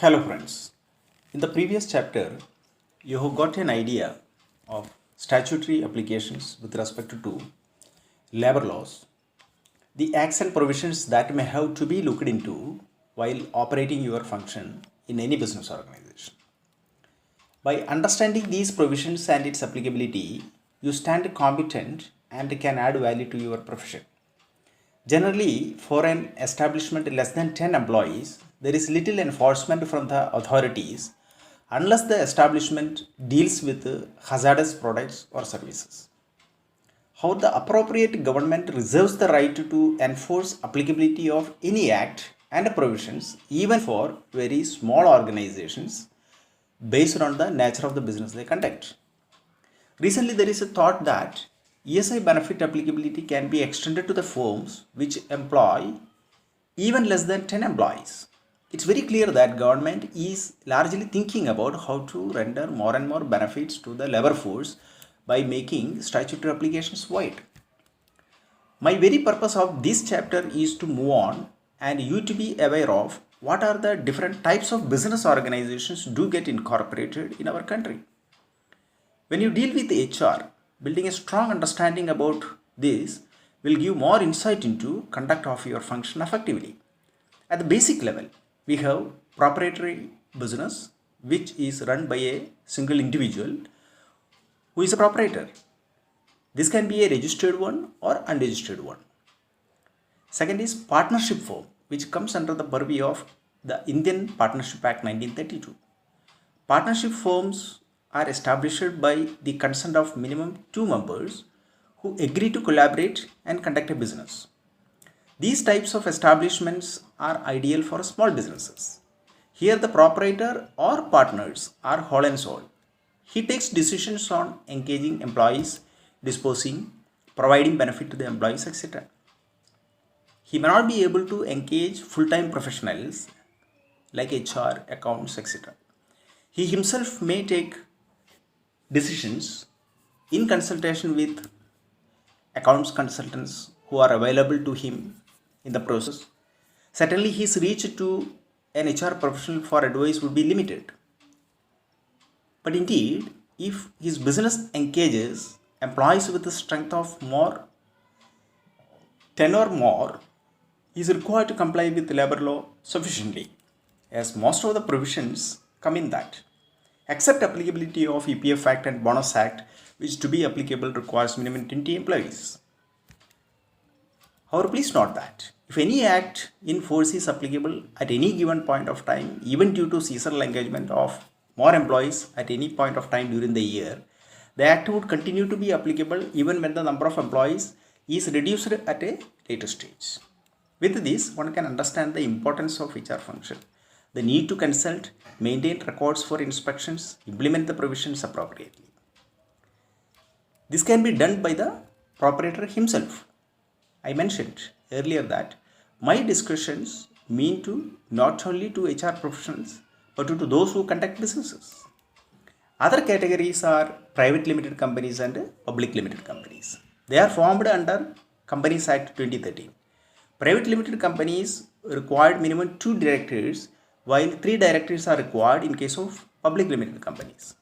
Hello friends. In the previous chapter, you have got an idea of statutory applications with respect to labor laws, the acts and provisions that may have to be looked into while operating your function in any business organization. By understanding these provisions and its applicability, you stand competent and can add value to your profession. Generally, for an establishment less than 10 employees, there is little enforcement from the authorities unless the establishment deals with hazardous products or services. How the appropriate government reserves the right to enforce applicability of any act and provisions even for very small organizations based on the nature of the business they conduct. Recently, there is a thought that ESI benefit applicability can be extended to the firms which employ even less than 10 employees. It's very clear that government is largely thinking about how to render more and more benefits to the labor force by making statutory applications wide. My very purpose of this chapter is to move on and you to be aware of what are the different types of business organizations do get incorporated in our country. When you deal with HR, building a strong understanding about this will give more insight into conduct of your function effectively. At the basic level, we have proprietary business which is run by a single individual who is a proprietor. This can be a registered one or unregistered one. Second is partnership firm, which comes under the purview of the Indian Partnership Act 1932. Partnership firms are established by the consent of minimum 2 members who agree to collaborate and conduct a business. These types of establishments are ideal for small businesses. Here the proprietor or partners are whole and soul. He takes decisions on engaging employees, disposing, providing benefit to the employees, etc. He may not be able to engage full-time professionals like HR, accounts, etc. He himself may take decisions in consultation with accounts consultants who are available to him in the process. Certainly his reach to an HR professional for advice would be limited. But indeed, if his business engages employees with the strength of more 10 or more, he is required to comply with labor law sufficiently, as most of the provisions come in that. Except applicability of EPF Act and Bonus Act, which to be applicable requires minimum 20 employees. However, please note that if any act in force is applicable at any given point of time, even due to seasonal engagement of more employees at any point of time during the year, the act would continue to be applicable even when the number of employees is reduced at a later stage. With this, one can understand the importance of HR function, the need to consult, maintain records for inspections, implement the provisions appropriately. This can be done by the proprietor himself. I mentioned earlier that my discussions mean to not only to HR professionals but to those who conduct businesses. Other categories are private limited companies and public limited companies. They are formed under Companies Act 2013. Private limited companies required minimum 2 directors, while 3 directors are required in case of public limited companies.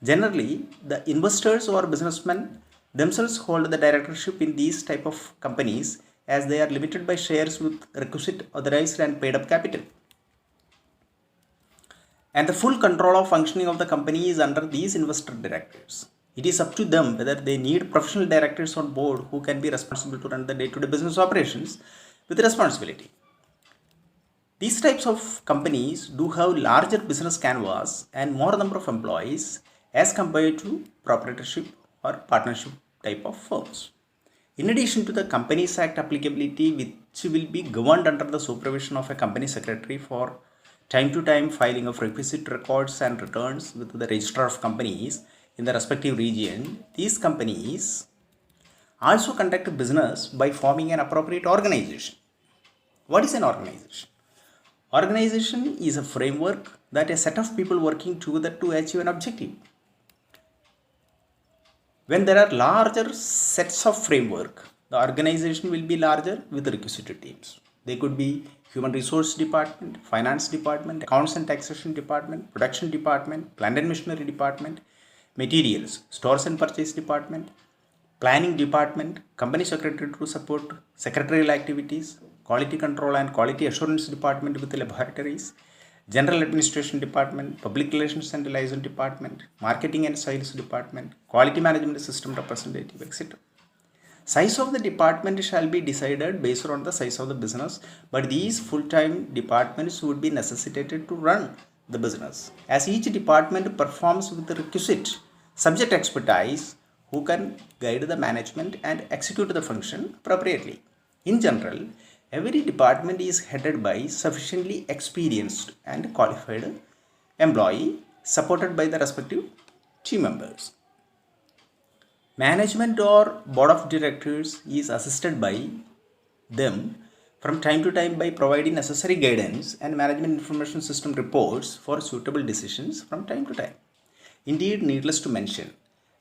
Generally, the investors or businessmen themselves hold the directorship in these type of companies as they are limited by shares with requisite authorized and paid up capital. And the full control of functioning of the company is under these investor directors. It is up to them whether they need professional directors on board who can be responsible to run the day-to-day business operations with responsibility. These types of companies do have larger business canvas and more number of employees as compared to proprietorship or partnership type of firms. In addition to the Companies Act applicability, which will be governed under the supervision of a company secretary for time to time filing of requisite records and returns with the registrar of companies in the respective region, these companies also conduct business by forming an appropriate organization. What is an organization? Organization is a framework that a set of people working together to achieve an objective. When there are larger sets of framework, the organization will be larger with requisite teams. They could be human resource department, finance department, accounts and taxation department, production department, plant and machinery department, materials, stores and purchase department, planning department, company secretary to support secretarial activities, quality control and quality assurance department with laboratories, general administration department, public relations and liaison department, marketing and sales department, quality management system representative, etc. Size of the department shall be decided based on the size of the business, but these full-time departments would be necessitated to run the business, as each department performs with the requisite subject expertise who can guide the management and execute the function appropriately. In general, every department is headed by sufficiently experienced and qualified employee supported by the respective team members. Management or board of directors is assisted by them from time to time by providing necessary guidance and management information system reports for suitable decisions from time to time. Indeed, needless to mention,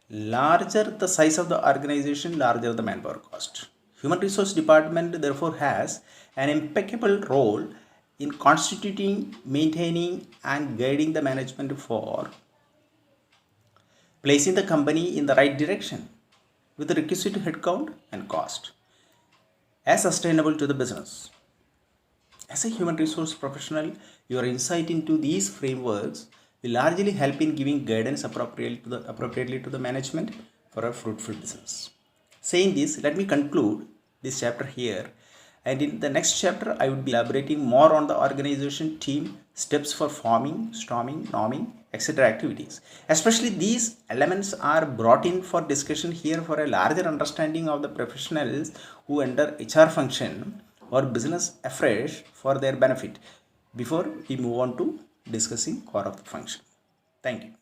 larger the size of the organization, larger the manpower cost. Human resource department therefore has an impeccable role in constituting, maintaining and guiding the management for placing the company in the right direction with the requisite headcount and cost as sustainable to the business. As a human resource professional, your insight into these frameworks will largely help in giving guidance appropriately to the management for a fruitful business. Saying this, let me conclude this chapter here, and in the next chapter I would be elaborating more on the organization, team, steps for forming, storming, norming, etc. activities. Especially these elements are brought in for discussion here for a larger understanding of the professionals who enter HR function or business afresh for their benefit before we move on to discussing core of the function. Thank you.